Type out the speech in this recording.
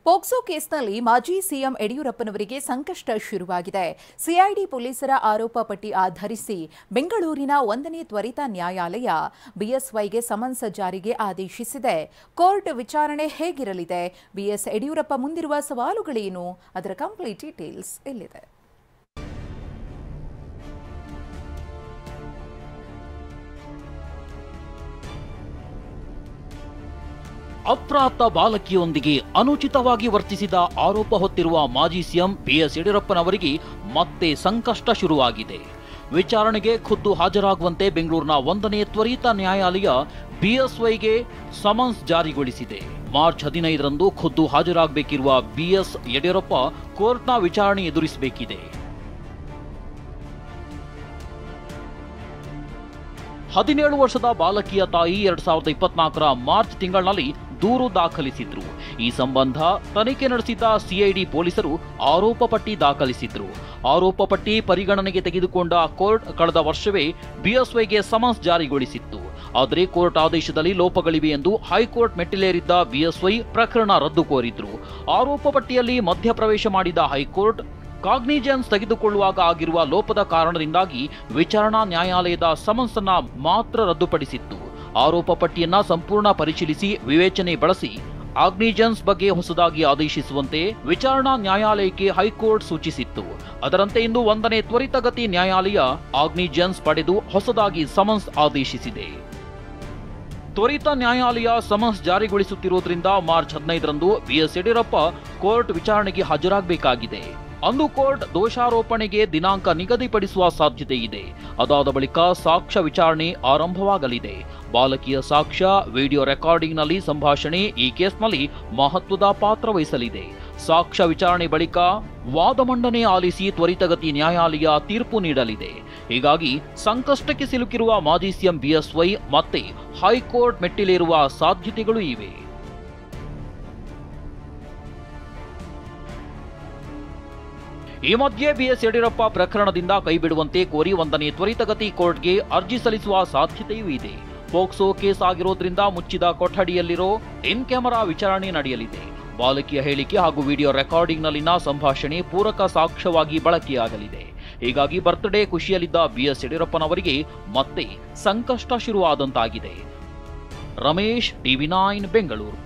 POCSO ಕೇಸ್ನಲ್ಲಿ ಮಾಜಿ CM ಯಡಿಯೂರಪ್ಪನವರಿಗೆ ಸಂಕಷ್ಟ ಶುರುವಾಗಿದೆ. ಸಿಐಡಿ ಪೊಲೀಸರ ಆರೋಪ ಪಟ್ಟಿ ಆಧರಿಸಿ ಬೆಂಗಳೂರಿನ 1ನೇ ತ್ವರಿತ ನ್ಯಾಯಾಲಯ ಬಿಎಸ್ವೈಗೆ ಸಮನ್ಸ್ ಜಾರಿಗೆ ಆದೇಶಿಸಿದೆ. ಕೋರ್ಟ್ ವಿಚಾರಣೆ ಹೇಗಿರಲಿದೆ? ಬಿಎಸ್ ಯಡಿಯೂರಪ್ಪ ಮುಂದಿರುವ ಸವಾಲುಗಳೇನು? ಅದರ ಕಂಪ್ಲೀಟ್ ಡೀಟೇಲ್ಸ್ ಇಲ್ಲಿದೆ. ಅಪ್ರಾಪ್ತ ಬಾಲಕಿಯೊಂದಿಗೆ ಅನುಚಿತವಾಗಿ ವರ್ತಿಸಿದ ಆರೋಪ ಹೊತ್ತಿರುವ ಮಾಜಿ ಸಿಎಂ ಬಿಎಸ್ ಯಡಿಯೂರಪ್ಪನವರಿಗೆ ಮತ್ತೆ ಸಂಕಷ್ಟ ಶುರುವಾಗಿದೆ. ವಿಚಾರಣೆಗೆ ಖುದ್ದು ಹಾಜರಾಗುವಂತೆ ಬೆಂಗಳೂರಿನ 1ನೇ ತ್ವರಿತ ನ್ಯಾಯಾಲಯ ಬಿಎಸ್ವೈಗೆ ಸಮನ್ಸ್ ಜಾರಿಗೊಳಿಸಿದೆ. ಮಾರ್ಚ್ 15ರಂದು ಖುದ್ದು ಹಾಜರಾಗಬೇಕಿರುವ ಬಿಎಸ್ ಯಡಿಯೂರಪ್ಪ ಕೋರ್ಟ್ನ ವಿಚಾರಣೆ ಎದುರಿಸಬೇಕಿದೆ. 17 ವರ್ಷದ ಬಾಲಕಿಯ ತಾಯಿ 2024ರ ಮಾರ್ಚ್ ತಿಂಗಳಿನಲ್ಲಿ ದೂರು ದಾಖಲಿಸಿದ್ರು. ಈ ಸಂಬಂಧ ತನಿಖೆ ನಡೆಸಿದ ಸಿಐಡಿ ಪೊಲೀಸರು ಆರೋಪ ಪಟ್ಟಿ ದಾಖಲಿಸಿದ್ರು. ಆರೋಪ ಪಟ್ಟಿ ಪರಿಗಣನೆಗೆ ತೆಗೆದುಕೊಂಡ ಕೋರ್ಟ್ ಕಳೆದ ವರ್ಷವೇ ಬಿಎಸ್ವೈಗೆ ಸಮನ್ಸ್ ಜಾರಿಗೊಳಿಸಿತ್ತು. ಆದರೆ ಕೋರ್ಟ್ ಆದೇಶದಲ್ಲಿ ಲೋಪಗಳಿವೆ ಎಂದು ಹೈಕೋರ್ಟ್ ಮೆಟ್ಟಿಲೇರಿದ್ದ ಬಿಎಸ್ವೈ ಪ್ರಕರಣ ರದ್ದು ಕೋರಿದ್ರು. ಆರೋಪ ಪಟ್ಟಿಯಲ್ಲಿ ಮಧ್ಯಪ್ರವೇಶ ಮಾಡಿದ ಹೈಕೋರ್ಟ್ ಕಾಗ್ನಿಜೆನ್ಸ್ ತೆಗೆದುಕೊಳ್ಳುವಾಗ ಆಗಿರುವ ಲೋಪದ ಕಾರಣದಿಂದಾಗಿ ವಿಚಾರಣಾ ನ್ಯಾಯಾಲಯದ ಸಮನ್ಸ್ ಅನ್ನ ಮಾತ್ರ ರದ್ದುಪಡಿಸಿತ್ತು. ಆರೋಪ ಪಟ್ಟಿಯನ್ನ ಸಂಪೂರ್ಣ ಪರಿಶೀಲಿಸಿ ವಿವೇಚನೆ ಬಳಸಿ ಕಾಗ್ನಿಜೆನ್ಸ್ ಬಗ್ಗೆ ಹೊಸದಾಗಿ ಆದೇಶಿಸುವಂತೆ ವಿಚಾರಣಾ ನ್ಯಾಯಾಲಯಕ್ಕೆ ಹೈಕೋರ್ಟ್ ಸೂಚಿಸಿತ್ತು. ಅದರಂತೆ ಇಂದು 1ನೇ ತ್ವರಿತಗತಿ ನ್ಯಾಯಾಲಯ ಕಾಗ್ನಿಜೆನ್ಸ್ ಪಡೆದು ಹೊಸದಾಗಿ ಸಮನ್ಸ್ ಆದೇಶಿಸಿದೆ. ತ್ವರಿತ ನ್ಯಾಯಾಲಯ ಸಮನ್ಸ್ ಜಾರಿಗೊಳಿಸುತ್ತಿರುವುದರಿಂದ ಮಾರ್ಚ್ 15ರಂದು ಬಿಎಸ್ ಯಡಿಯೂರಪ್ಪ ಕೋರ್ಟ್ ವಿಚಾರಣೆಗೆ ಹಾಜರಾಗಬೇಕಾಗಿದೆ. ಅಂದು ಕೋರ್ಟ್ ದೋಷಾರೋಪಣೆಗೆ ದಿನಾಂಕ ನಿಗದಿಪಡಿಸುವ ಸಾಧ್ಯತೆ ಇದೆ. ಅದಾದ ಬಳಿಕ ಸಾಕ್ಷ್ಯ ವಿಚಾರಣೆ ಆರಂಭವಾಗಲಿದೆ. ಬಾಲಕಿಯ ಸಾಕ್ಷ್ಯ, ವಿಡಿಯೋ ರೆಕಾರ್ಡಿಂಗ್ನಲ್ಲಿ ಸಂಭಾಷಣೆ ಈ ಕೇಸ್ನಲ್ಲಿ ಮಹತ್ವದ ಪಾತ್ರ ವಹಿಸಲಿದೆ. ಸಾಕ್ಷ್ಯ ವಿಚಾರಣೆ ಬಳಿಕ ವಾದ ಮಂಡನೆ ಆಲಿಸಿ ತ್ವರಿತಗತಿ ನ್ಯಾಯಾಲಯ ತೀರ್ಪು ನೀಡಲಿದೆ. ಹೀಗಾಗಿ ಸಂಕಷ್ಟಕ್ಕೆ ಸಿಲುಕಿರುವ ಮಾಜಿ ಸಿಎಂ ಬಿಎಸ್ವೈ ಮತ್ತೆ ಹೈಕೋರ್ಟ್ ಮೆಟ್ಟಿಲೇರುವ ಸಾಧ್ಯತೆಗಳು ಇವೆ. ಈ ಮಧ್ಯೆ ಬಿಎಸ್ ಯಡಿಯೂರಪ್ಪ ಪ್ರಕರಣದಿಂದ ಕೈಬಿಡುವಂತೆ ಕೋರಿ 1ನೇ ತ್ವರಿತಗತಿ ಕೋರ್ಟ್ಗೆ ಅರ್ಜಿ ಸಲ್ಲಿಸುವ ಸಾಧ್ಯತೆಯೂ ಇದೆ. ಪೋಕ್ಸೋ ಕೇಸ್ ಆಗಿರೋದ್ರಿಂದ ಮುಚ್ಚಿದ ಕೊಠಡಿಯಲ್ಲಿರೋ ಇನ್ ಕ್ಯಾಮೆರಾ ವಿಚಾರಣೆ ನಡೆಯಲಿದೆ. ಬಾಲಕಿಯ ಹೇಳಿಕೆ ಹಾಗೂ ವಿಡಿಯೋ ರೆಕಾರ್ಡಿಂಗ್ನಲ್ಲಿನ ಸಂಭಾಷಣೆ ಪೂರಕ ಸಾಕ್ಷ್ಯವಾಗಿ ಬಳಕೆಯಾಗಲಿದೆ. ಹೀಗಾಗಿ ಬರ್ತ್ಡೇ ಖುಷಿಯಲ್ಲಿದ್ದ ಬಿಎಸ್ ಯಡಿಯೂರಪ್ಪನವರಿಗೆ ಮತ್ತೆ ಸಂಕಷ್ಟ ಶುರುವಾದಂತಾಗಿದೆ. ರಮೇಶ್, ಟಿವಿ9 ಬೆಂಗಳೂರು.